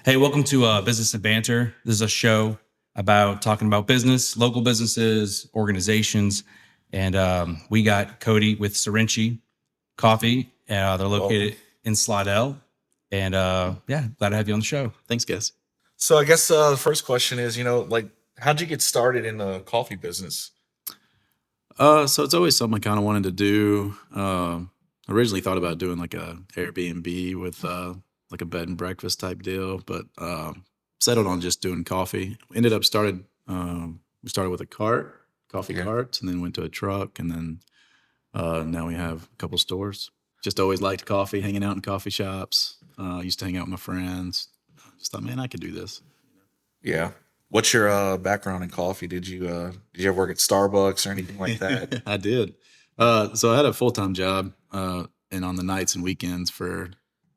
Hey, welcome to Business and Banter. This is a show about talking about business, local businesses, organizations, and we got Cody with Sirincci Coffee. They're located Welcome. in Slidell, and yeah, glad to have you on the show. Thanks, guys. So I guess the first question is, like, how'd you get started in the coffee business? So it's always something I kind of wanted to do. Originally thought about doing like a Airbnb with like a bed and breakfast type deal, but settled on just doing coffee. Ended up we started with a coffee Yeah. cart, and then went to a truck, and then now we have a couple stores. Just always liked coffee, hanging out in coffee shops. Used to hang out with my friends. Just thought, man, I could do this. Yeah. What's your background in coffee? Did you ever work at Starbucks or anything like that? I did. So I had a full time job, and on the nights and weekends for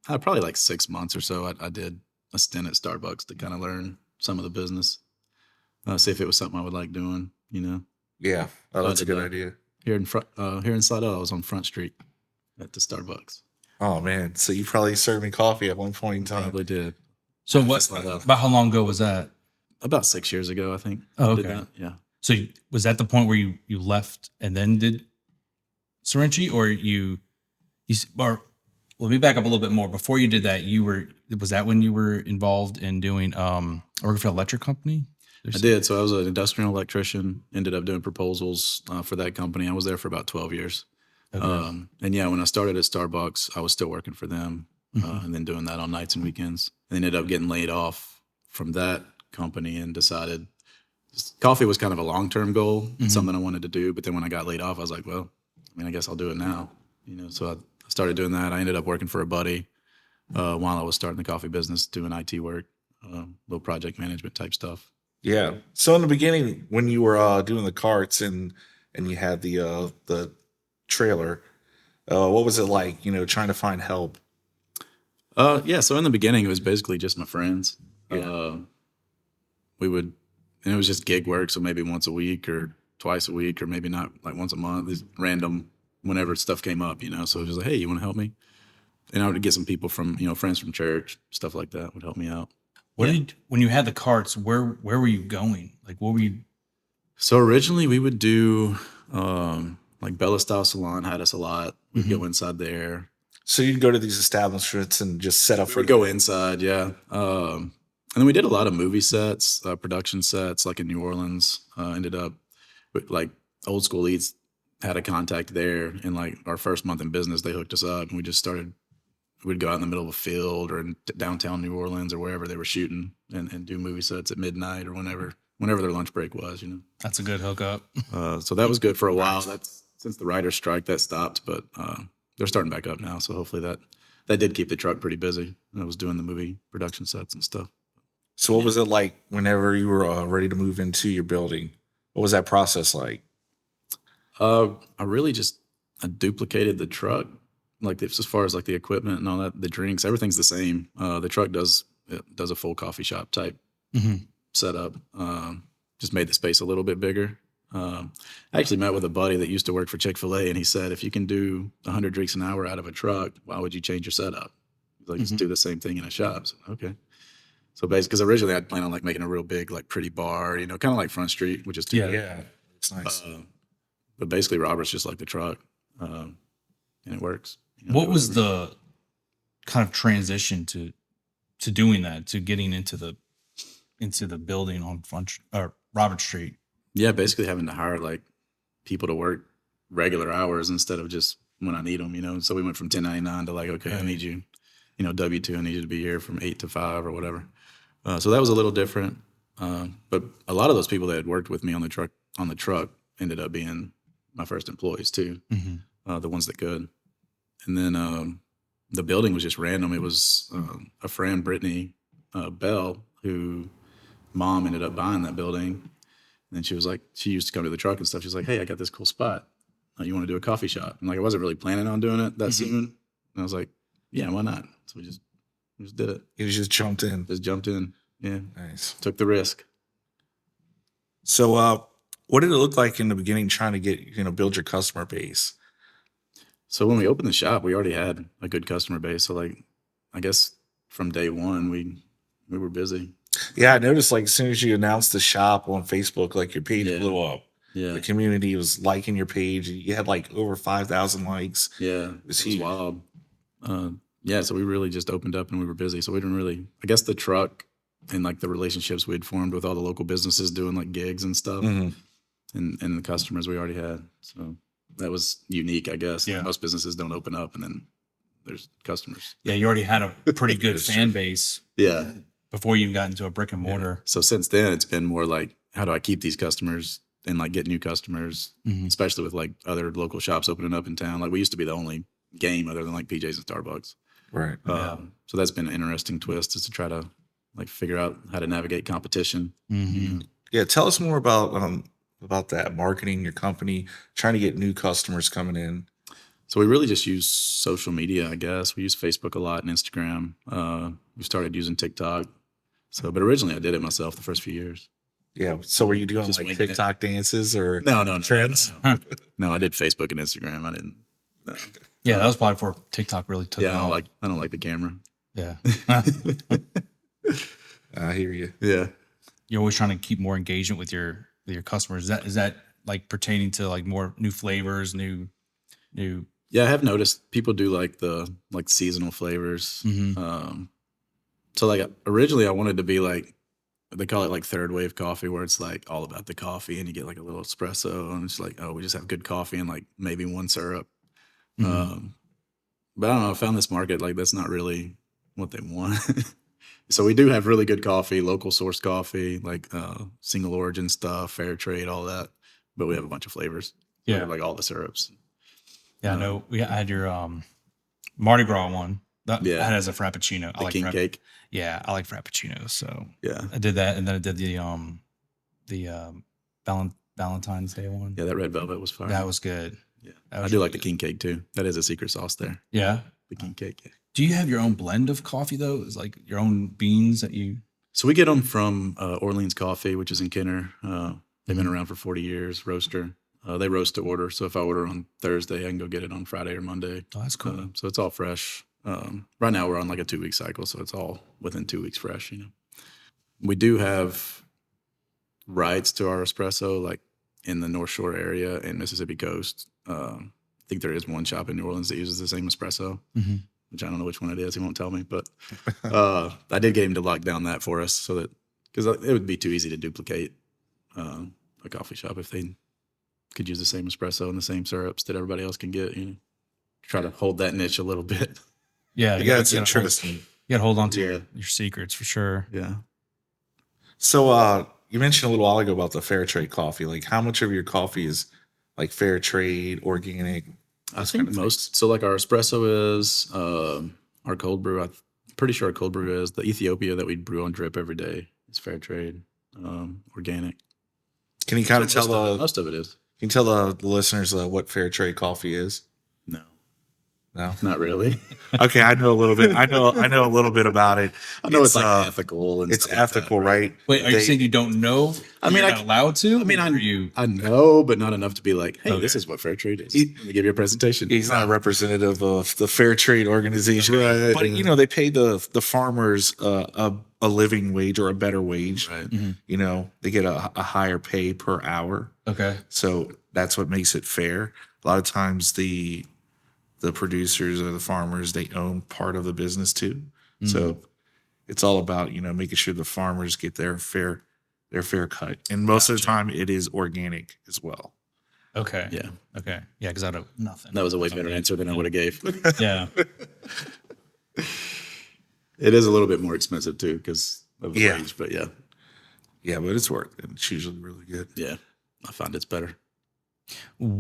probably like 6 months or so, I did a stint at Starbucks to kind of learn some of the business, see if it was something I would like doing. Yeah. Oh, So I that's a did good that idea. here in Slidell. I was on Front Street at the Starbucks. Oh man. So you probably served me coffee at one point in time. Probably did. So, Slidell. about how long ago was that? About 6 years ago, I think. Oh, I did okay. that. Yeah. So, was that the point where you left and then did Sirincci, or or let me back up a little bit more. Before you did that, was that when you were involved in doing working for an electric company? I did. So I was an industrial electrician, ended up doing proposals for that company. I was there for about 12 years. Okay. And yeah, when I started at Starbucks, I was still working for them and then doing that on nights and weekends. And ended up getting laid off from that company and decided coffee was kind of a long-term goal, something I wanted to do. But then when I got laid off, I was like, well, I guess I'll do it now. So I started doing that. I ended up working for a buddy while I was starting the coffee business, doing IT work, little project management type stuff. Yeah. So in the beginning, when you were doing the carts and you had the trailer, what was it like? Trying to find help. Yeah. So in the beginning, it was basically just my friends. Yeah. We would, and it was just gig work. So maybe once a week or twice a week, or maybe not like once a month, these random, whenever stuff came up, So it was just like, hey, you want to help me? And I would get some people from, friends from church, stuff like that would help me out. When you had the carts, where were you going? Like, what were you? So originally we would do, like Bella Style Salon had us a lot. We'd go inside there. So you'd go to these establishments and just set up We for would go inside, yeah. And then we did a lot of movie sets, production sets, like in New Orleans. Ended up with like Old School Eats had a contact there, and like our first month in business, they hooked us up, and we just started. We'd go out in the middle of a field or in downtown New Orleans or wherever they were shooting, and do movie sets at midnight or whenever their lunch break was. That's a good hookup. So that was good for a while. That's since the writer's strike that stopped, but they're starting back up now. So hopefully that did keep the truck pretty busy. I was doing the movie production sets and stuff. So what was it like whenever you were ready to move into your building? What was that process like? I really just I duplicated the truck, like as far as like the equipment and all that, the drinks, everything's the same. The truck does a full coffee shop type setup. Just made the space a little bit bigger. I actually met with a buddy that used to work for Chick-fil-A, and he said, if you can do 100 drinks an hour out of a truck, why would you change your setup? He's like, just do the same thing in a shop. So, okay. So basically, because originally I'd plan on like making a real big, like pretty bar, kind of like Front Street, which is Yeah, it's nice. But basically, Robert's just like the truck, and it works. What was the kind of transition to doing that, to getting into the building on Robert Street? Yeah, basically having to hire like people to work regular hours instead of just when I need them. So we went from 1099 to like, okay, I need you, W-2, I need you to be here from 8 to 5 or whatever. So that was a little different. But a lot of those people that had worked with me on the truck ended up being my first employees too, the ones that could. And then the building was just random. It was a friend, Brittany Bell, who mom ended up buying that building. And then she was like, she used to come to the truck and stuff. She's like, hey, I got this cool spot. You want to do a coffee shop? And like, I wasn't really planning on doing it that soon. And I was like, yeah, why not? So we just did it. You just jumped in. Just jumped in. Yeah. Nice. Took the risk. So what did it look like in the beginning trying to get, build your customer base? So when we opened the shop, we already had a good customer base. So like, I guess from day one, we we were busy. Yeah, I noticed like as soon as you announced the shop on Facebook, like your page Yeah. blew up. Yeah. The community was liking your page. You had like over 5,000 likes. Yeah. It was It was huge. wild. Yeah. So we really just opened up and we were busy. So we didn't really, I guess the truck and like the relationships we'd formed with all the local businesses doing like gigs and stuff Mhm. and the customers we already had. So that was unique, I guess. Yeah. Most businesses don't open up and then there's customers. Yeah, you already had a pretty good That's fan true. base Yeah. before you even got into a brick and mortar. So since then, it's been more like, how do I keep these customers and like get new customers, Mhm. especially with like other local shops opening up in town. Like we used to be the only game other than like PJ's and Starbucks. Right. Yeah. So that's been an interesting twist, is to try to like figure out how to navigate competition. Mhm. Yeah. Tell us more about that marketing, your company, trying to get new customers coming in. So we really just use social media, I guess. We use Facebook a lot and Instagram. We started using TikTok. So, but originally I did it myself the first few years. Yeah. So were you doing Just like winging it. TikTok dances or No. trends? No, I did Facebook and Instagram. I didn't. No. Yeah, that was probably before TikTok really took Yeah, off. I don't like the camera. Yeah. I hear you. Yeah. You're always trying to keep more engagement with your customers. Is that like pertaining to like more new flavors, new Yeah, I have noticed people do like the like seasonal flavors. Mhm. So like originally I wanted to be like, they call it like third wave coffee, where it's like all about the coffee and you get like a little espresso and it's like, oh, we just have good coffee and like maybe one syrup. Mhm. But I don't know, I found this market like that's not really what they want. So we do have really good coffee, local source coffee, like single origin stuff, fair trade, all that. But we have a bunch of flavors. We Yeah. have like all the syrups. Yeah, I know. I had your Mardi Gras one. That Yeah. I had as a frappuccino. I The like king cake. Yeah, I like frappuccinos. So Yeah. I did that, and then I did the Valentine's Day one. Yeah, that red velvet was fire. That was good. Yeah. That I was do really like the good. king cake too. That is a secret sauce there. Yeah. The king cake. Yeah. Do you have your own blend of coffee though? Is like your own beans that you? So we get them from Orleans Coffee, which is in Kenner. They've been Mhm. around for 40 years, roaster. They roast to order. So if I order on Thursday, I can go get it on Friday or Monday. Oh, that's cool. So it's all fresh. Right now we're on like a 2-week cycle. So it's all within 2 weeks fresh, you know. We do have rights to our espresso, like in the North Shore area and Mississippi coast. I think there is one shop in New Orleans that uses the same espresso, Mhm. which I don't know which one it is. He won't tell me, but I did get him to lock down that for us, so that, because it would be too easy to duplicate a coffee shop if they could use the same espresso and the same syrups that everybody else can get. You know, try to hold that niche a little bit. Yeah. Yeah, it's you gotta hold- interesting. You got to hold on to Yeah. your secrets for sure. Yeah. So you mentioned a little while ago about the fair trade coffee. Like how much of your coffee is like fair trade, organic? I those think kind of most. So like our espresso is, our cold brew. I'm pretty sure our cold brew is the Ethiopia that we brew on drip every day. It's fair trade, organic. Can you kind of tell Most of it is. can you tell the listeners what fair trade coffee is? No, No. not really. Okay, I know a little bit. I know a little bit about it. I know it's like ethical and It's stuff like that, ethical, right? Wait, are you They- saying you don't know? I mean, you're I- not allowed to. I mean, Or you. I know, but not enough to be like, hey, Okay. this is what fair trade is. He- Let me give you a presentation. He's not a representative of the fair trade organization, Right. but you know they pay the farmers a living wage or a better wage. Right. You know they get a higher pay per hour, Okay. so that's what makes it fair. A lot of times the producers or the farmers, they own part of the business too, so it's all about making sure the farmers get their fair cut, and most of the time it is organic as well. Okay. Yeah. Okay. Yeah, because I don't nothing. That was a way better answer than I would have gave. Yeah. It is a little bit more expensive too because of the Yeah. wage, but yeah. Yeah, but it's worth it. It's usually really good. Yeah. I find it's better.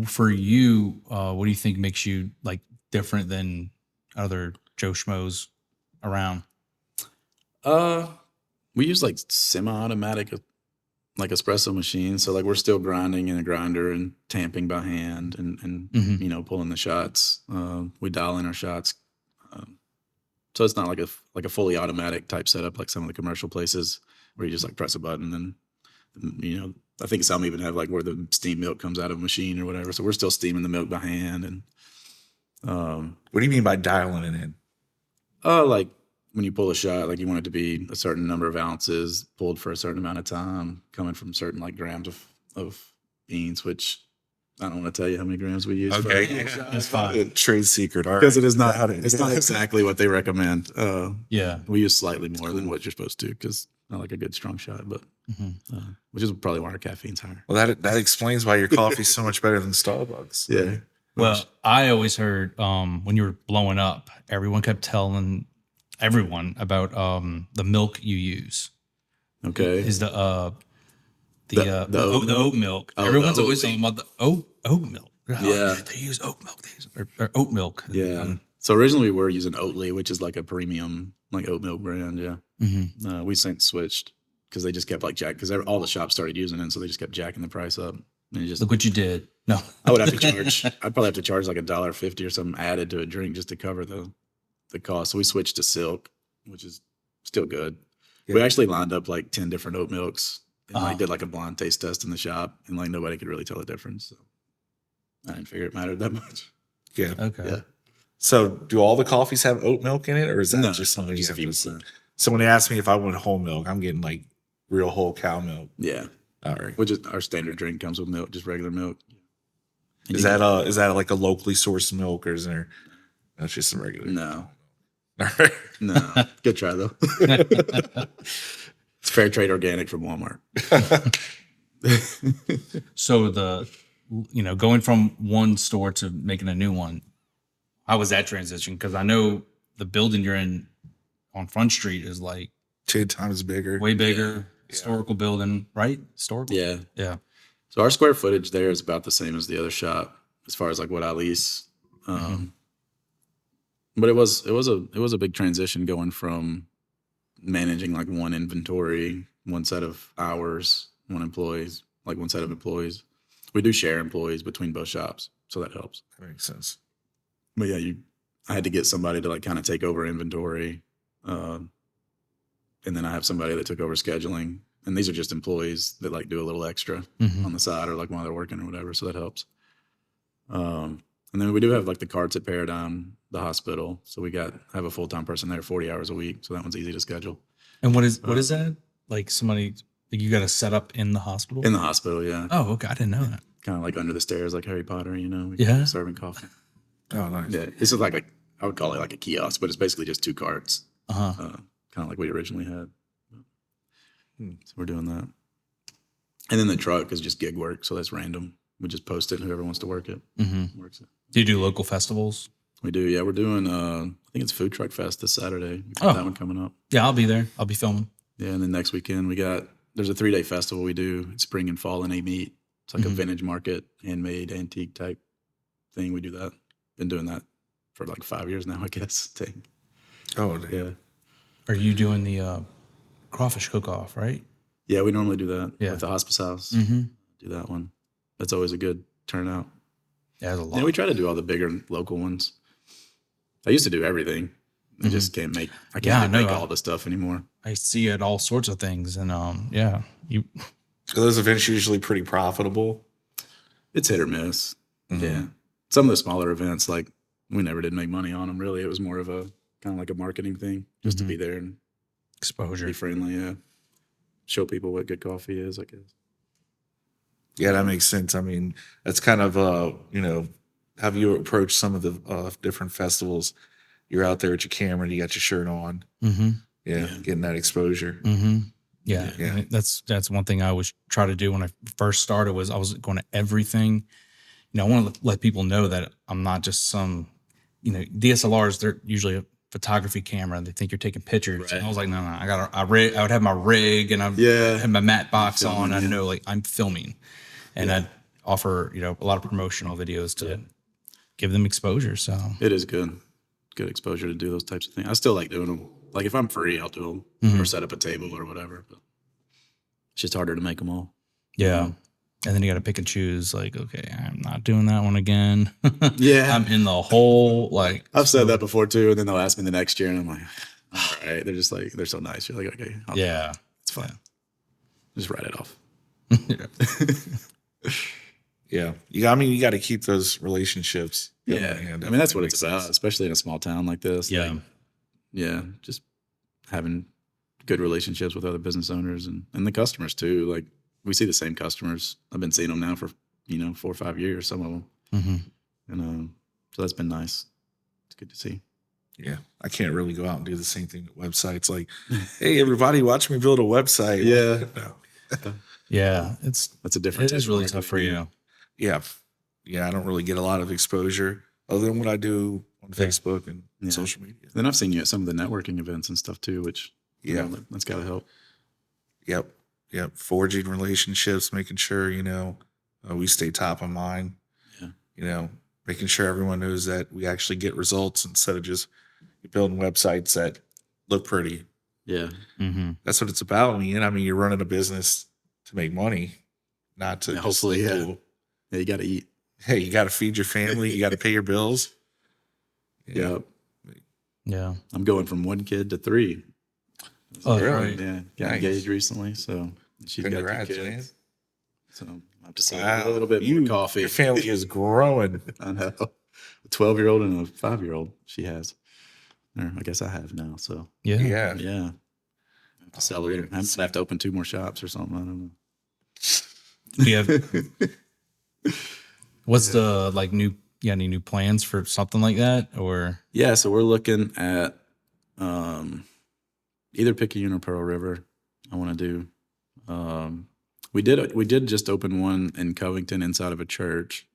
For you, what do you think makes you like different than other Joe Schmoes around? We use like semi-automatic like espresso machines. So like we're still grinding in a grinder and tamping by hand and Mhm. pulling the shots. We dial in our shots. So it's not like a fully automatic type setup like some of the commercial places where you just like press a button and I think some even have like where the steam milk comes out of a machine or whatever. So we're still steaming the milk by hand and What do you mean by dialing it in? like when you pull a shot, like you want it to be a certain number of ounces, pulled for a certain amount of time, coming from certain like grams of beans, which I don't want to tell you how many grams we use. Okay, That's fine. trade secret, all Because right. it is not, it's not exactly what they recommend. Yeah. We use slightly more than what you're supposed to because I like a good strong shot, but which is probably why our caffeine's higher. Well, that explains why your coffee's so much better than Starbucks. Yeah. Well, I always heard when you were blowing up, everyone kept telling everyone about the milk you use. Okay. Is the The oat milk. Oh, Everyone's the always oat talking about the oat milk. Yeah. They use oat milk. Or oat milk. Yeah. So originally we were using Oatly, which is like a premium like oat milk brand. Yeah. Mm-hmm. We since switched because they just kept like because all the shops started using it, so they just kept jacking the price up. And it just Look what you did. No, I would have to charge. I'd probably have to charge like $1.50 or something added to a drink just to cover the cost. So we switched to Silk, which is still good. Yeah. We actually lined up like 10 different oat milks and like did like a blind taste test in the shop, and like nobody could really tell the difference. So I didn't figure it mattered that much. Yeah. okay. Yeah. So, do all the coffees have oat milk in it, or is that No, just something just you a have few to? percent. So, when they ask me if I want whole milk, I'm getting like real whole cow milk. Yeah. All right. Which is our standard drink comes with milk, just regular milk. And Is you that like a locally sourced milk, or is there? That's just some regular. No. All right. No. Good try though. It's fair trade organic from Walmart. So going from one store to making a new one, how was that transition? Because I know the building you're in on Front Street is like 10 times bigger. way bigger, historical building, right? Historical. Yeah. Yeah. So our square footage there is about the same as the other shop as far as like what I lease. But it was a big transition going from managing like one inventory, one set of hours, one set of employees. We do share employees between both shops, so that helps. That makes sense. But yeah, I had to get somebody to like kind of take over inventory, and then I have somebody that took over scheduling. And these are just employees that like do a little extra on the side or like while they're working or whatever. So that helps. And then we do have like the carts at Paradigm, the hospital. So we have a full-time person there 40 hours a week. So that one's easy to schedule. And what is that? Like somebody you got to set up in the hospital? In the hospital, yeah. Oh, okay. I didn't know that. Kind of like under the stairs, like Harry Potter, Yeah. serving coffee. Oh, nice. Yeah. This is like I would call it like a kiosk, but it's basically just 2 carts. Kind of like we originally had. So we're doing that. And then the truck is just gig work. So that's random. We just post it and whoever wants to work it works it. Do you do local festivals? We do. Yeah. We're doing, I think it's Food Truck Fest this Saturday. We got that one coming up. Yeah, I'll be there. I'll be filming. Yeah. And then next weekend there's a 3-day festival we do. It's spring and fall in a meet. It's like a vintage market, handmade, antique type thing. We do that. Been doing that for like 5 years now, I guess. Oh, Yeah. Are you doing the crawfish cook-off, right? Yeah, we normally do that Yeah. at the hospice house. Do that one. That's always a good turnout. Yeah, there's a lot. Yeah, we try to do all the bigger local ones. I used to do everything. I just can't make all the stuff anymore. I see it all sorts of things, and So those events usually pretty profitable. It's hit or miss. Yeah. Some of the smaller events, like we never did make money on them really. It was more of a kind of like a marketing thing just to be there and exposure. be friendly. Yeah. Show people what good coffee is, I guess. Yeah, that makes sense. I mean, that's kind of have you approached some of the different festivals? You're out there with your camera and you got your shirt on. Yeah, getting that exposure. Yeah. And that's one thing I always try to do when I first started was I was going to everything. I want to let people know that I'm not just some, DSLRs, they're usually a photography camera. They think you're taking pictures. Right. And I was like, no, I would have my rig and I had my matte box on. I know like I'm filming and I'd offer, a lot of promotional videos to give them exposure. So it is good exposure to do those types of things. I still like doing them. Like if I'm free, I'll do them or set up a table or whatever. But it's just harder to make them all. Yeah. And then you got to pick and choose. Like, okay, I'm not doing that one again. Yeah. I'm in the hole. Like I've said that before too. And then they'll ask me the next year and I'm like, all right. They're just like, they're so nice. You're like, okay. It's fine. Just write it off. Yeah. You got to keep those relationships. Yeah. I mean, that's what it's about, especially in a small town like this. Yeah. Like, yeah. Just having good relationships with other business owners and the customers too. Like we see the same customers. I've been seeing them now for 4 or 5 years, some of them, and so that's been nice. It's good to see. Yeah, I can't really go out and do the same thing with websites. Like, hey, everybody, watch me build a website. Yeah. No. Yeah, That's a different. it is really tough for you. Yeah, I don't really get a lot of exposure other than what I do on Facebook and social media. Then I've seen you at some of the networking events and stuff too, which that's got to help. Yep. Forging relationships, making sure we stay top of mind. Yeah. Making sure everyone knows that we actually get results instead of just building websites that look pretty. Yeah. That's what it's about. I mean, you're running a business to make money, not to hopefully. Yeah, you got to eat. Hey, you got to feed your family. You got to pay your bills. Yeah. I'm going from 1 kid to 3. Oh, right. Yeah. Got engaged recently, so she's Congrats, got 2 kids. man. So I have to save a little bit more coffee. Your family is growing. I know. A 12-year-old and a 5-year-old she has. Or I guess I have now. So Yeah. I have to celebrate it. I'm gonna have to open 2 more shops or something. I don't know. We have. What's the any new plans for something like that or? Yeah, so we're looking at either Picayune or Pearl River. I want to do. We did just open one in Covington inside of a church.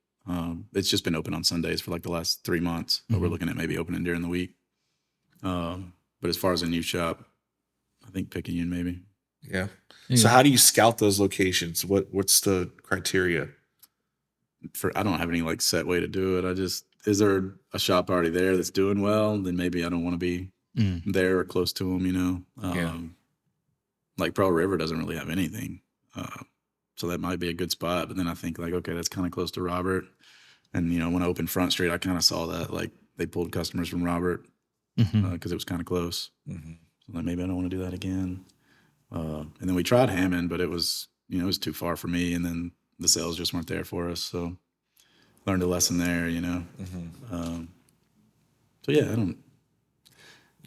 It's just been open on Sundays for like the last 3 months, but we're looking at maybe opening during the week. But as far as a new shop, I think Picayune maybe. Yeah. So how do you scout those locations? What's the criteria? I don't have any like set way to do it. Is there a shop already there that's doing well? Then maybe I don't want to be there or close to them, Like Pearl River doesn't really have anything. So that might be a good spot. But then I think like, okay, that's kind of close to Robert. And, when I opened Front Street, I kind of saw that like they pulled customers from Robert because it was kind of close. So like, maybe I don't want to do that again. And then we tried Hammond, but it was too far for me. And then the sales just weren't there for us. So learned a lesson there, So yeah, I don't.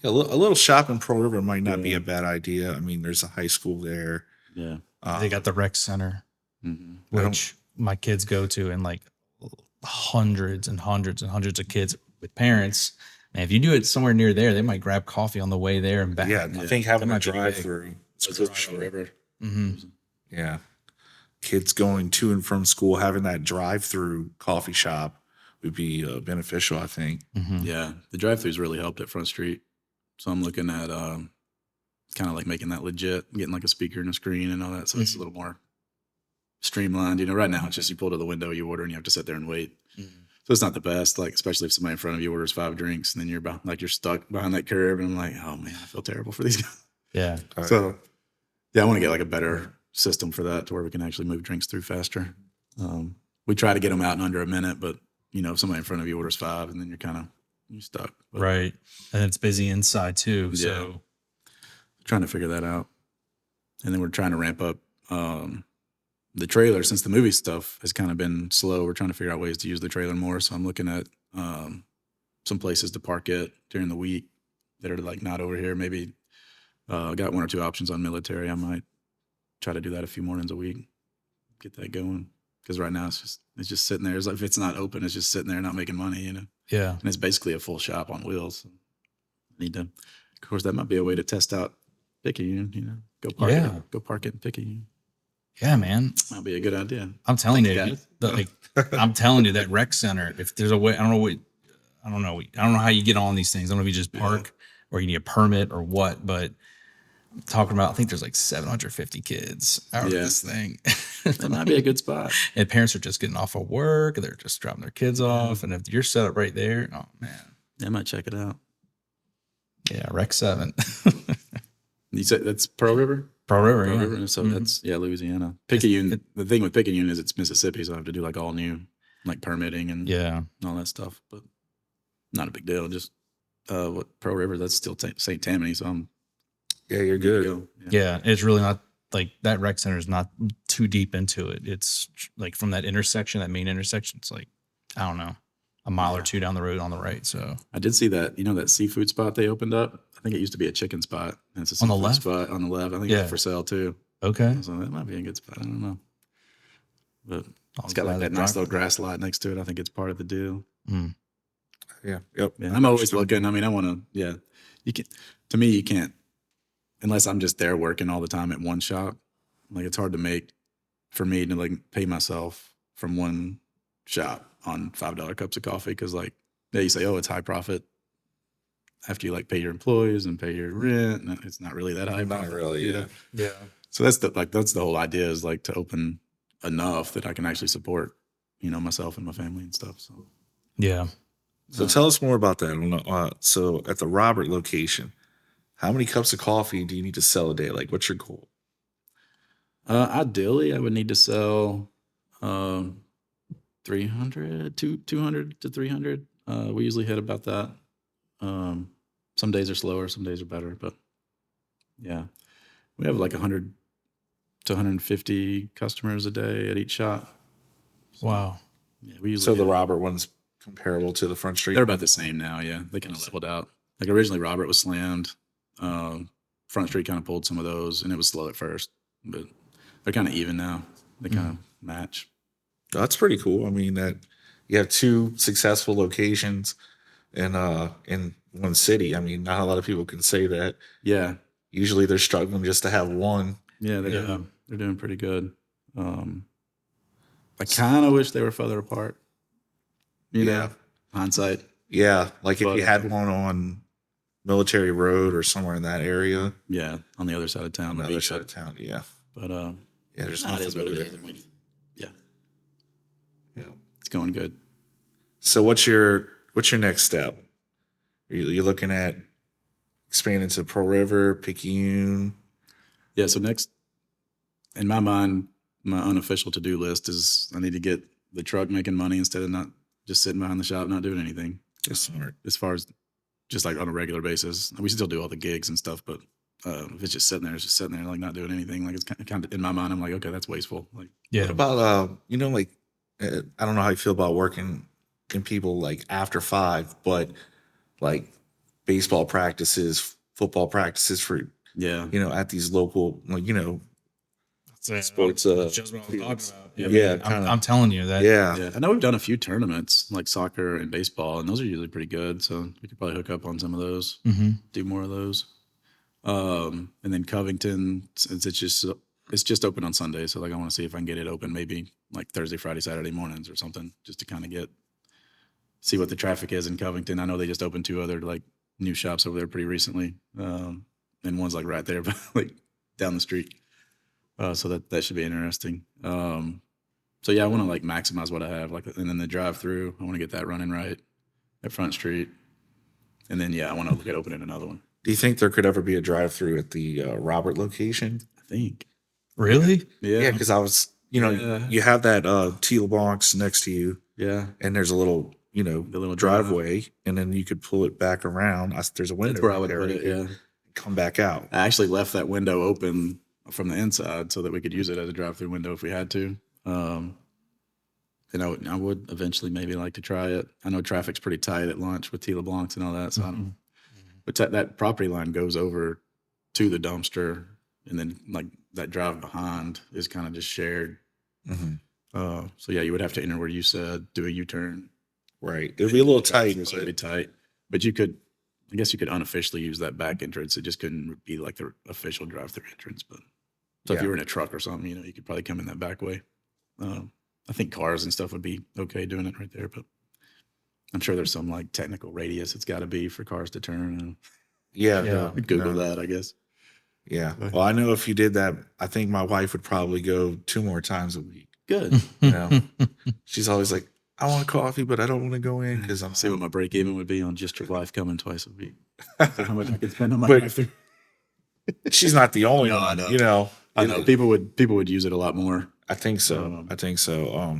A little shop in Pearl River might not be a bad idea. I mean, there's a high school there. Yeah. They got the rec center, which my kids go to, and like hundreds and hundreds and hundreds of kids with parents. And if you do it somewhere near there, they might grab coffee on the way there and back. Yeah, I think having a drive-through is crucial. River. Yeah. Kids going to and from school, having that drive-through coffee shop would be beneficial, I think. Yeah, the drive-throughs really helped at Front Street. So I'm looking at kind of like making that legit, getting like a speaker and a screen and all that. So it's a little more streamlined. Right now it's just you pull to the window, you order, and you have to sit there and wait. So it's not the best, like especially if somebody in front of you orders 5 drinks and then you're stuck behind that curb, and I'm like, oh man, I feel terrible for these guys. Yeah. So I want to get like a better system for that to where we can actually move drinks through faster. We try to get them out in under a minute, but if somebody in front of you orders 5 and then you're stuck. But, right. And it's busy inside too. So trying to figure that out. And then we're trying to ramp up the trailer since the movie stuff has kind of been slow. We're trying to figure out ways to use the trailer more. So I'm looking at some places to park it during the week that are like not over here. Maybe got 1 or 2 options on Military. I might try to do that a few mornings a week, get that going. Because right now it's just sitting there. It's like if it's not open, it's just sitting there not making money, Yeah. And it's basically a full shop on wheels. So I need to. Of course, that might be a way to test out Picayune. Go park it. Go park it in Picayune. Yeah, man. Might be a good idea. I'm telling Thanks, you, I'm telling you that rec center. If there's a way, I don't know how you get on these things. I don't know if you just park or you need a permit or what, but. Talking about, I think there's like 750 kids out of this thing. That might be a good spot. And parents are just getting off of work. They're just dropping their kids off. And if you're set up right there, oh man. I might check it out. Yeah, Rec 7. You said that's Pearl River? Pearl River, Pearl yeah. River. So that's, Louisiana. Picayune, the thing with Picayune is it's Mississippi, so I have to do like all new, like permitting and all that stuff. But not a big deal. Just Pearl River, that's still St. Tammany, so I'm. Yeah, you're good. Yeah, it's really not like that rec center is not too deep into it. It's like from that main intersection, it's like, I don't know, a mile or 2 down the road on the right. So I did see that, that seafood spot they opened up. I think it used to be a chicken spot. And it's a On the seafood left? spot on the left. I think Yeah. it's for sale too. Okay. So that might be a good spot. I don't know. But I'll it's got go like out that and nice drive little grass lot next to it. I think it's part of the deal. Mm. Yeah. Yep. Yeah, I'm always looking. I mean, I want to. Yeah, you can. To me, you can't unless I'm just there working all the time at one shop. Like it's hard to make for me to like pay myself from one shop on $5 cups of coffee because like yeah, you say, oh, it's high profit after you like pay your employees and pay your rent. And it's not really that high. Not profit, really. you Yeah. know? Yeah. So that's the whole idea is like to open enough that I can actually support myself and my family and stuff. So Yeah. So tell us more about that. So at the Robert location, how many cups of coffee do you need to sell a day? Like, what's your goal? Ideally, I would need to sell 200 to 300. We usually hit about that. Some days are slower, some days are better, but yeah, we have like 100 to 150 customers a day at each shop. Wow. Yeah, we usually So the hit- Robert one's comparable to the Front Street? they're about the same now. Yeah, they kind of leveled out. Like originally, Robert was slammed. Front Street kind of pulled some of those, and it was slow at first, but they're kind of even now. They kind of match. That's pretty cool. I mean, that you have two successful locations in one city. I mean, not a lot of people can say that. Yeah, Usually they're struggling just to have one. yeah, they're doing pretty good. I kind of wish they were further apart. You know, hindsight. Yeah. Like if But- you had one on Military Road or somewhere in that area, Yeah, on the other side of town, on the the other beach. side of town. Yeah. But Yeah. There's it nothing is what it better. is. I mean, yeah, Yeah. it's going good. So what's your next step? Are you looking at expanding to Pearl River, Picayune? Yeah. So next, in my mind, my unofficial to-do list is I need to get the truck making money instead of not just sitting behind the shop not doing anything. That's smart. As far as just like on a regular basis, we still do all the gigs and stuff, but if it's just sitting there, it's just sitting there like not doing anything. Like it's kind of in my mind, I'm like, okay, that's wasteful. Like Yeah. What about like I don't know how you feel about working in people like after 5, but like baseball practices, football practices for yeah, at these local sports. Just what I was talking about. Yeah, I'm telling you that. yeah. yeah. I know we've done a few tournaments like soccer and baseball, and those are usually pretty good. So we could probably hook up on some of those, do more of those. And then Covington, since it's just open on Sunday, so like I want to see if I can get it open maybe like Thursday, Friday, Saturday mornings or something, just to kind of see what the traffic is in Covington. I know they just opened 2 other like new shops over there pretty recently, and one's like right there, but like down the street. So that should be interesting. So yeah, I want to like maximize what I have, like, and then the drive-through, I want to get that running right at Front Street, and then yeah, I want to look at opening another one. Do you think there could ever be a drive-through at the Robert location? I think. Really? Yeah, because I was, Yeah. you have that teal box next to you, Yeah. and there's a little, The little driveway, and then you could pull it back around. There's a window That's where I would there, put right? it. Yeah. Come back out. I actually left that window open from the inside so that we could use it as a drive-through window if we had to. And I would eventually maybe like to try it. I know traffic's pretty tight at lunch with Tila Blancs and all that. So I don't. But that property line goes over to the dumpster, and then like that drive behind is kind of just shared. Mm-hmm. So yeah, you would have to enter where you said, do a U-turn. Right. It'd be a little tight. So it'd be tight. But I guess you could unofficially use that back entrance. It just couldn't be like the official drive-through entrance. But so if Yeah. you were in a truck or something, you could probably come in that back way. I think cars and stuff would be okay doing it right there, but I'm sure there's some like technical radius it's got to be for cars to turn. Yeah. Yeah. no, Google no. that, I guess. Yeah. Well, I know if you did that, I think my wife would probably go 2 more times a week. Good. You know, she's always like, I want coffee, but I don't want to go in because I'm See what my break even would be on just your wife coming twice a week. How much I could spend on my But- drive-through. She's not the only No, one. I know. I know people would use it a lot more, I think so. I think so.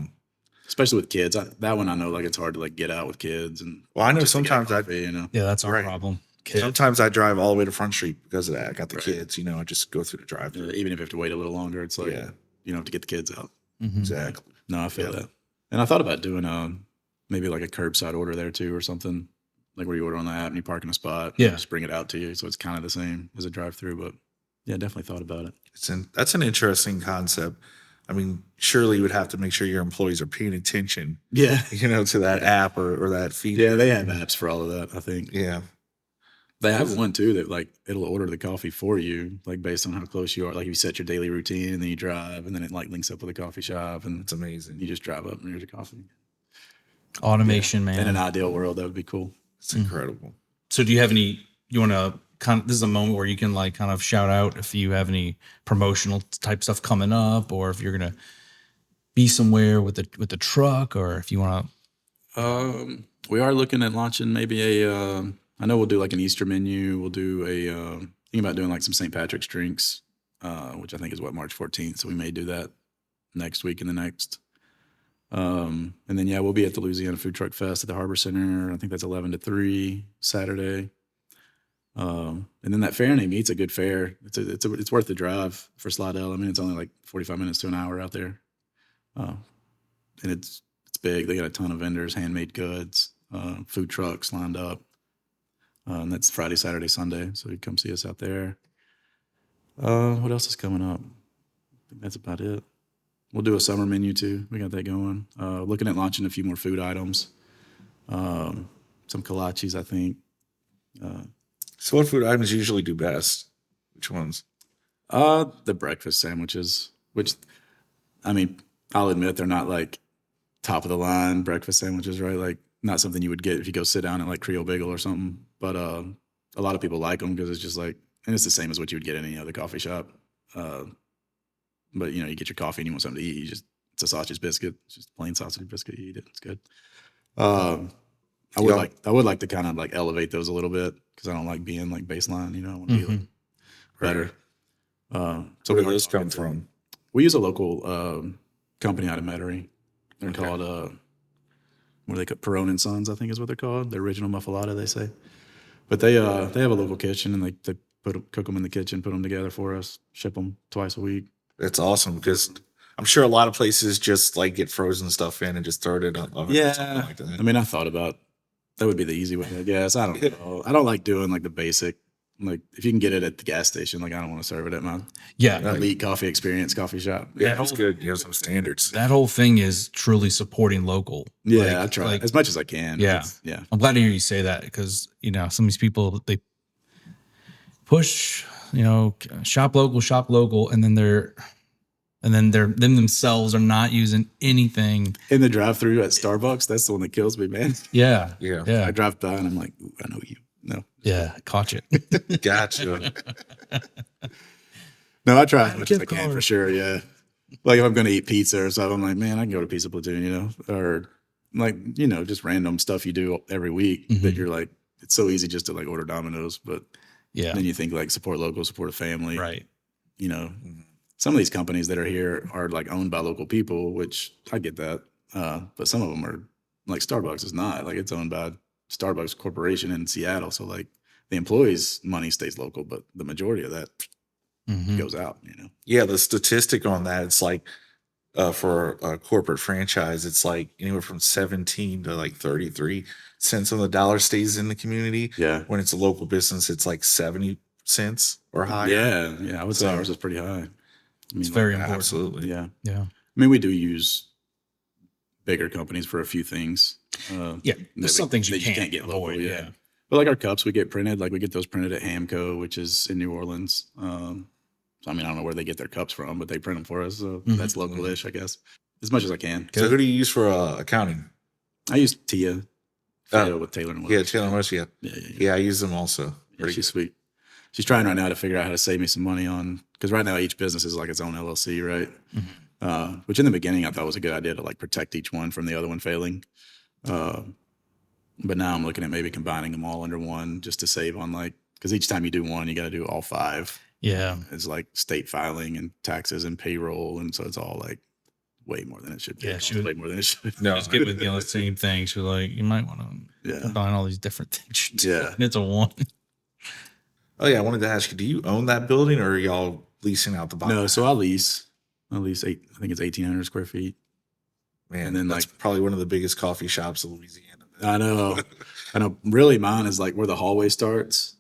especially with kids. That one I know like it's hard to like get out with kids and. Well, I know just to get sometimes coffee, Yeah, that's our Right. problem. Kids. sometimes I drive all the way to Front Street because of that. I got the Right. kids. I just go through the drive-through. even if you have to wait a little longer, it's like Yeah. you don't have to get the kids out. Mhm. Exactly. No, I feel Yeah. that. And I thought about doing maybe like a curbside order there too or something. like where you order on the app and you park in a spot. Yeah. And just bring it out to you. So it's kind of the same as a drive-through, but yeah, definitely thought about it. That's an interesting concept. I mean, surely you would have to make sure your employees are paying attention, Yeah. to that app or that feed. Yeah, they have apps for all of that, I think. Yeah. They have one too that like it'll order the coffee for you, like based on how close you are. Like if you set your daily routine and then you drive, and then it like links up with a coffee shop, and It's amazing. you just drive up and there's your coffee. Automation, man. In an ideal world, that would be cool. It's incredible. So do you have any, you want to this is a moment where you can like kind of shout out if you have any promotional type stuff coming up, or if you're going to be somewhere with the truck, or if you want to. We are looking at launching maybe a, I know we'll do like an Easter menu. We'll do thinking about doing like some St. Patrick's drinks, which I think is March 14th. So we may do that next week and the next. And then, yeah, we'll be at the Louisiana Food Truck Fest at the Harbor Center. I think that's 11 to 3 Saturday. And then that fair name meet's a good fair. It's worth the drive for Slidell. I mean, it's only like 45 minutes to an hour out there. And it's big. They got a ton of vendors, handmade goods, food trucks lined up. And that's Friday, Saturday, Sunday. So you come see us out there. What else is coming up? I think that's about it. We'll do a summer menu too. We got that going. Looking at launching a few more food items. Some kolaches, I think. So what food items usually do best? Which ones? The breakfast sandwiches, which, I mean, I'll admit they're not like top of the line breakfast sandwiches, right? Like not something you would get if you go sit down at like Creole Bagel or something. But a lot of people like them because it's just like, and it's the same as what you would get in any other coffee shop. But you get your coffee and you want something to eat. It's a sausage biscuit. It's just plain sausage biscuit. You eat it. It's good. I would like to kind of like elevate those a little bit because I don't like being like baseline. I want to be like better. So where do those come from? We use a local company out of Metairie. They're called what are they called? Perone and Sons, I think is what they're called. The original muffalata, they say. But they have a local kitchen and they cook them in the kitchen, put them together for us, ship them twice a week. That's awesome because I'm sure a lot of places just like get frozen stuff in and just throw it in an oven or something like that. I mean, I thought about that would be the easy way, I guess. I don't know. I don't like doing like the basic, like if you can get it at the gas station, like I don't want to serve it at my elite coffee experience coffee shop. Yeah, that's good. You have some standards. That whole thing is truly supporting local. Yeah, I try as much as I can. Yeah. I'm glad to hear you say that because, some of these people, they push, shop local, and then they're themselves are not using anything in the drive-through at Starbucks. That's the one that kills me, man. Yeah. I drive by and I'm like, I know you. No. Yeah, caught you. Gotcha. No, I try as much as I can for sure. Yeah. Like if I'm going to eat pizza or something, I'm like, man, I can go to Pizza Platoon, or like, just random stuff you do every week that you're like, it's so easy just to like order Domino's, but then you think like support local, support a family. Right. Some of these companies that are here are like owned by local people, which I get that. But some of them are like Starbucks is not, like it's owned by Starbucks Corporation in Seattle. So like the employees' money stays local, but the majority of that goes out, Yeah, the statistic on that, it's like for a corporate franchise, it's like anywhere from 17 to like 33 cents on the dollar stays in the community. Yeah. When it's a local business, it's like 70 cents or higher. Yeah. I would say ours is pretty high. It's very important. Absolutely. Yeah. Yeah. I mean, we do use bigger companies for a few things. There's some things you can't get avoid. local. Yeah. But like our cups, we get printed. Like we get those printed at Hamco, which is in New Orleans. So I mean, I don't know where they get their cups from, but they print them for us. So that's local-ish, I guess, as much as I can. So who do you use for accounting? I use Tia with Taylor and Welch. Yeah, Taylor and Welch. Yeah, I use them also. Yeah, she's sweet. She's trying right now to figure out how to save me some money on, because right now each business is like its own LLC, right? Which in the beginning I thought was a good idea to like protect each one from the other one failing. But now I'm looking at maybe combining them all under one just to save on like, because each time you do one, you got to do all 5. Yeah. It's like state filing and taxes and payroll. And so it's all like way more than it should be. Yeah, she would, way more than it should. No, just get with the same thing. She was like, you might want to combine all these different things. Yeah. It's a one. Oh yeah, I wanted to ask you, do you own that building or are y'all leasing out the bottom? No, so I lease I think it's 1,800 square feet. Man, and then that's probably one of the biggest coffee shops in Louisiana. I know. I know really mine is like where the hallway starts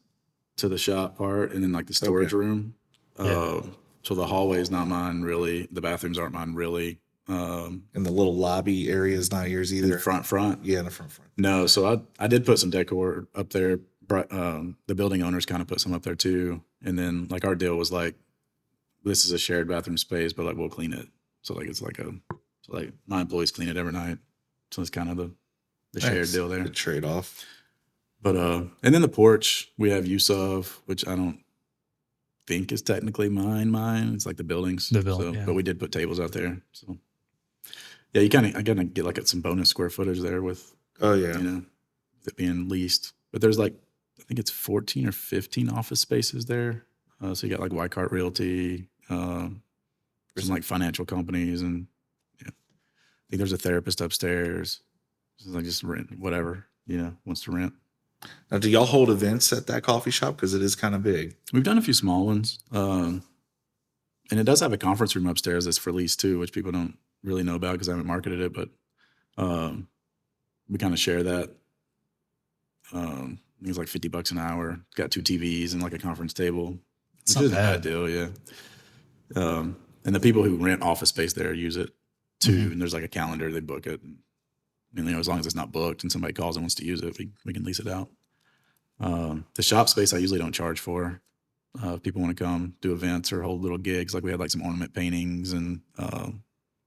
to the shop part, and then like the storage room. So the hallway is not mine really. The bathrooms aren't mine really. And the little lobby area is not yours either. The front. Yeah, in the front. No, so I did put some decor up there. The building owners kind of put some up there too. And then like our deal was like, this is a shared bathroom space, but like we'll clean it. So like it's like my employees clean it every night. So it's kind of the shared deal there. The trade off. But and then the porch we have use of, which I don't think is technically mine. It's like the buildings. But we did put tables out there. So yeah, I kind of get like at some bonus square footage there with it being leased. But there's like I think it's 14 or 15 office spaces there. So you got like Wycart Realty, some like financial companies, and I think there's a therapist upstairs. So like just rent whatever wants to rent. Now, do y'all hold events at that coffee shop? Because it is kind of big. We've done a few small ones, and it does have a conference room upstairs that's for lease too, which people don't really know about because I haven't marketed it. But we kind of share that. I think it's like $50 an hour. It's got 2 TVs and like a conference table. It's not a bad deal, yeah. And the people who rent office space there use it too. And there's like a calendar, they book it. And, as long as it's not booked and somebody calls and wants to use it, we can lease it out. The shop space I usually don't charge for. If people want to come do events or hold little gigs, like we had like some ornament paintings and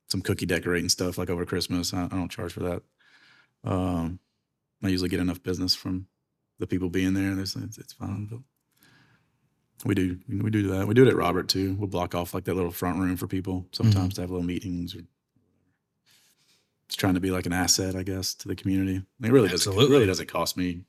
some cookie decorating stuff like over Christmas. I don't charge for that. I usually get enough business from the people being there. It's fine. But we do that. We do it at Robert too. We'll block off like that little front room for people sometimes to have little meetings or just trying to be like an asset, I guess, to the community. It really doesn't cost me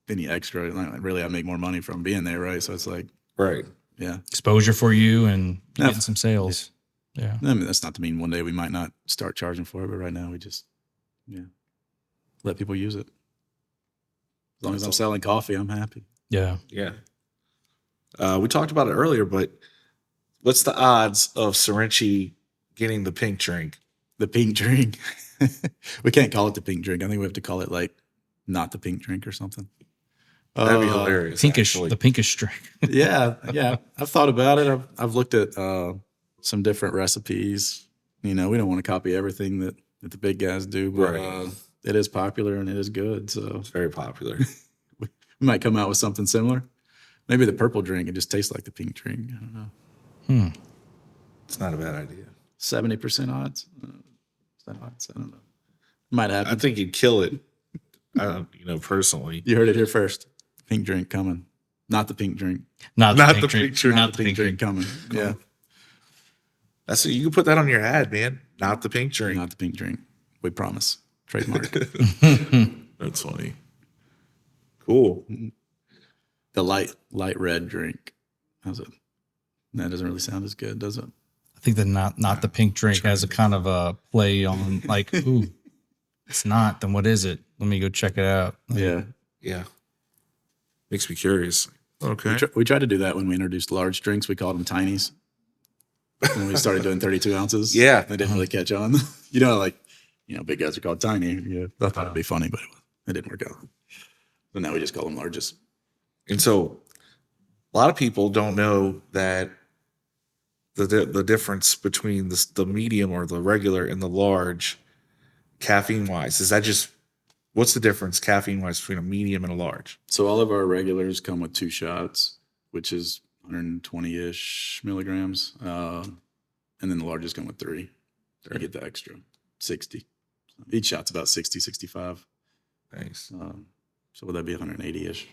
any extra. Like, really, I make more money from being there, right? So it's like, right, yeah, exposure for you and getting some sales. Yeah. I mean, that's not to mean one day we might not start charging for it, but right now we just let people use it. As long as I'm selling coffee, I'm happy. Yeah. Yeah. We talked about it earlier, but what's the odds of Sirincci getting the pink drink? The pink drink. We can't call it the pink drink. I think we have to call it like not the pink drink or something. That'd be hilarious. The pinkish drink. Yeah. I've thought about it. I've looked at some different recipes. We don't want to copy everything that the big guys do, but it is popular and it is good. So it's very popular. We might come out with something similar. Maybe the purple drink, it just tastes like the pink drink. I don't know. It's not a bad idea. 70% odds. Is that odds? I don't know. Might happen. I think you'd kill it. Personally. You heard it here first. Pink drink coming. Not the pink drink. Not the pink drink. Not the pink drink coming. Yeah. That's you can put that on your ad, man. Not the pink drink. Not the pink drink. We promise. Trademark. That's funny. Cool. The light red drink. How's it? That doesn't really sound as good, does it? I think the not the pink drink has a kind of a play on like, ooh, it's not. Then what is it? Let me go check it out. Yeah. Makes me curious. Okay. We tried to do that when we introduced large drinks. We called them tinies. When we started doing 32 ounces. Yeah. They didn't really catch on. Big guys are called tiny. Yeah. I thought it'd be funny, but it didn't work out. So now we just call them largest. And so a lot of people don't know that the difference between the medium or the regular and the large caffeine wise. Is that just what's the difference caffeine wise between a medium and a large? So all of our regulars come with 2 shots, which is 120-ish milligrams. And then the largest come with 3. You get the extra 60. Each shot's about 60, 65. Nice. So would that be 180-ish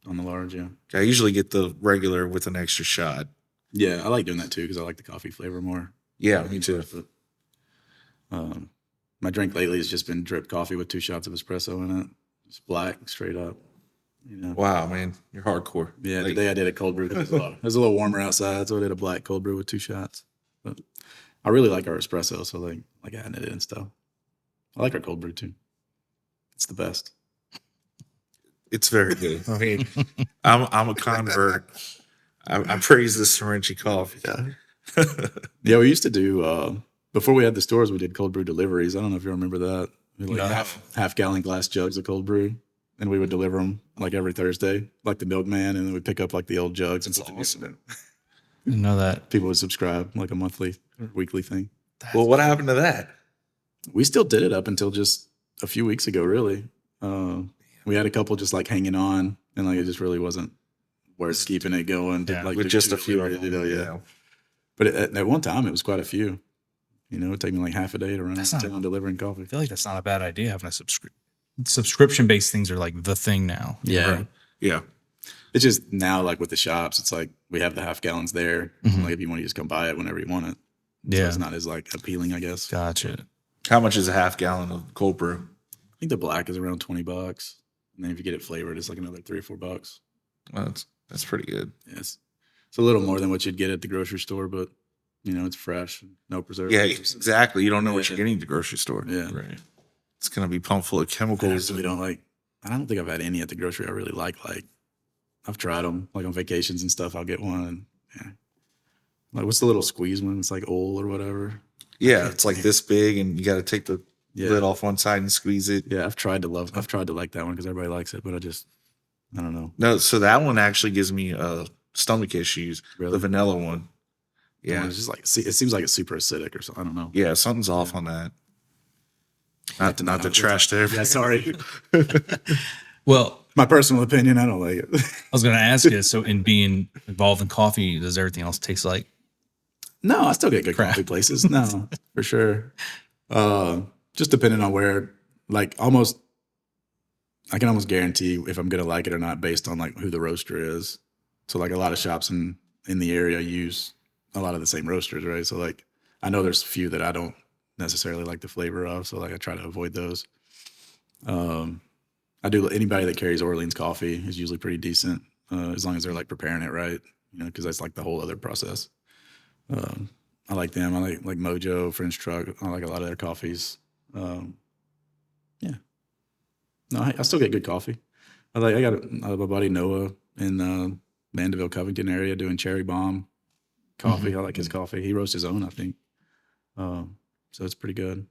on the large? Yeah. I usually get the regular with an extra shot. Yeah, I like doing that too because I like the coffee flavor more. Yeah, me too. My drink lately has just been drip coffee with 2 shots of espresso in it. It's black, straight up. Wow, man, you're hardcore. Yeah, today I did a cold brew. It was a little warmer outside, so I did a black cold brew with 2 shots. But I really like our espresso, so like adding it in and stuff. I like our cold brew too. It's the best. It's very good. I mean, I'm a convert. I praise this Sirincci coffee. Yeah, we used to do before we had the stores. We did cold brew deliveries. I don't know if you remember that. Like half gallon glass jugs of cold brew. and we would deliver them like every Thursday, like the milkman, and then we'd pick up like the old jugs and put awesome. them in. Didn't know that. People would subscribe like a monthly or weekly thing. Well, what happened to that? We still did it up until just a few weeks ago, really. We had a couple just like hanging on, and like it just really wasn't worth keeping it going. Yeah, Like With just a few of you them, know, yeah. But at one time, it was quite a few. You know, it took me like half a day to run That's down delivering coffee. I feel like that's not a bad idea. Having a subscription-based things are like the thing now. Yeah. Right. Yeah. It's just now, like with the shops, it's like we have the half gallons there. Mhm. Like if you want to just come buy it whenever you want it. So Yeah. it's not as like appealing, I guess. Gotcha. How much is a half gallon of cold brew? I think the black is around $20. And then if you get it flavored, it's like another $3 or $4. Well, that's pretty good. Yes. It's a little more than what you'd get at the grocery store, but you know, it's fresh, no Yeah, preservatives. exactly. You don't know what Yeah. you're getting at the grocery store. Yeah. Right. It's gonna be pumped full of I chemicals. really don't like, I don't think I've had any at the grocery I really like. I've tried them, like on vacations and stuff. I'll get one. And, yeah. Like, what's the little squeeze one? It's like oil or whatever. Yeah, it's like this big, and you got to take the Yeah. lid off one side and squeeze it. Yeah. I've tried to like that one because everybody likes it, but I don't know. No, so that one actually gives me stomach issues. Really? The vanilla one. Yeah. Yeah, It's just like, it seems like it's super acidic or something. I don't know. yeah, something's off on that. Not to not- trash there. Yeah. Sorry. Well, My personal opinion, I don't like it. I was going to ask you. So, in being involved in coffee, does everything else taste like? No, I still get good Crap. coffee places. No, for sure. Just depending on where, like I can almost guarantee if I'm gonna like it or not based on like who the roaster is. So like a lot of shops in the area use a lot of the same roasters, right? So like I know there's a few that I don't necessarily like the flavor of, so like I try to avoid those. I do anybody that carries Orleans coffee is usually pretty decent, as long as they're like preparing it right, you know, because that's like the whole other process. I like them. I like Mojo, French Truck. I like a lot of their coffees. Yeah. No, I still get good coffee. I got my buddy Noah in Mandeville, Covington area doing Cherry Bomb coffee. I like his coffee. He roasts his own, I think. So it's pretty good.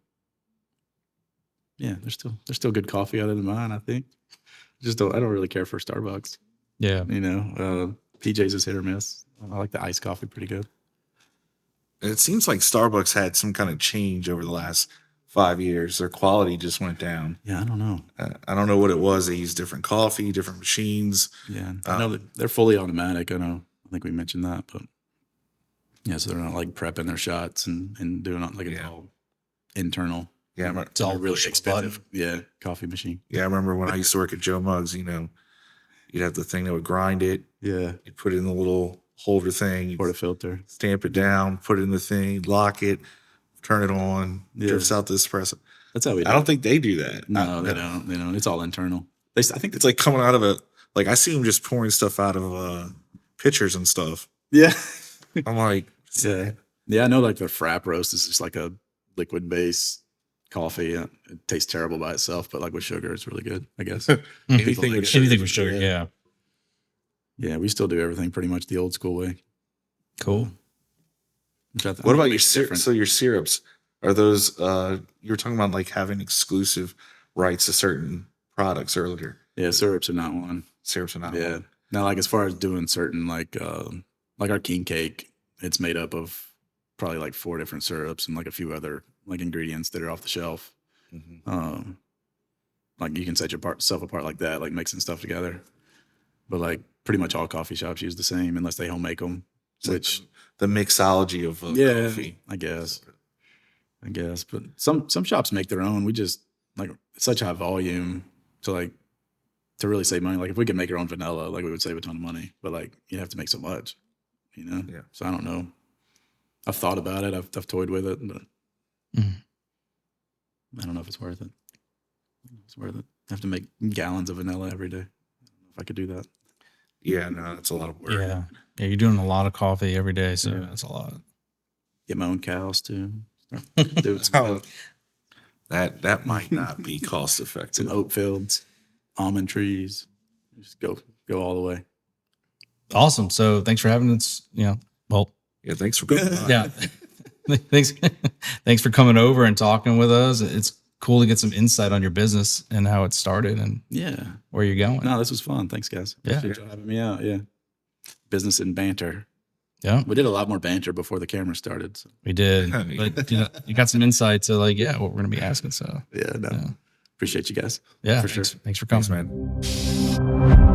Yeah, there's still good coffee other than mine, I think. I don't really care for Starbucks. Yeah. You know, PJ's is hit or miss. I like the iced coffee pretty good. It seems like Starbucks had some kind of change over the last 5 years. Their quality just went down. Yeah, I don't know. I don't know what it was. They use different coffee, different machines. Yeah, I know that they're fully automatic. I think we mentioned that, but yeah, so they're not like prepping their shots and doing it like it's all internal. Yeah, It's all really push expensive. Yeah, coffee machine. I remember when I used to work at Joe Muggs, you know, you'd have the thing that would grind it. Yeah, You'd put it in the little holder thing. You'd portafilter. stamp it down, put it in the thing, lock it, turn it on, Yeah. drifts out the espresso. That's how we do I it. don't think they do that. No, they don't. They don't. It's all internal. I think It's like coming out of I see them just pouring stuff out of pitchers and stuff. yeah, I'm like, yeah. I know like the frap roast is just like a liquid base coffee. It tastes terrible by itself, but like with sugar, it's really good. I guess. anything like with it. sugar. Anything with sugar. Yeah. Yeah, we still do everything pretty much the old school way. Cool. What about your syrups? So your syrups, are those you were talking about like having exclusive rights to certain products earlier. Yeah, syrups are not one. Syrups are not. Yeah. Now, like as far as doing certain like our king cake, it's made up of probably like 4 different syrups and like a few other like ingredients that are off the shelf. Mm-hmm. Like you can set yourself apart like that, like mixing stuff together. But like pretty much all coffee shops use the same unless they home make them. So Which the mixology of coffee. I guess. But some shops make their own. We just like such high volume to really save money. Like if we could make our own vanilla, like we would save a ton of money. But like you have to make so much, you know. Yeah. So I don't know. I've thought about it. I've toyed with it, but I don't know if it's worth it. It's worth it. I have to make gallons of vanilla every day. I don't know if I could do that. Yeah, no, that's a lot of work. Yeah. Yeah. You're doing a lot of coffee every day. So Yeah. that's a lot. Get my own cows too. Do some, That might not be cost some effective. oat fields, almond trees. Just go all the way. Awesome. So thanks for having us. Well, Yeah, thanks for coming. yeah. Thanks for coming over and talking with us. It's cool to get some insight on your business and how it started and Yeah. where you're going. No, this was fun. Thanks, guys. Yeah. Appreciate y'all having me out. Yeah. Business and banter. Yeah, We did a lot more banter before the camera started. So. we did. But you got some insight to like, what we're gonna be asking. So Yeah, no. Yeah. Appreciate you guys. yeah, For sure. thanks for coming, Thanks, man.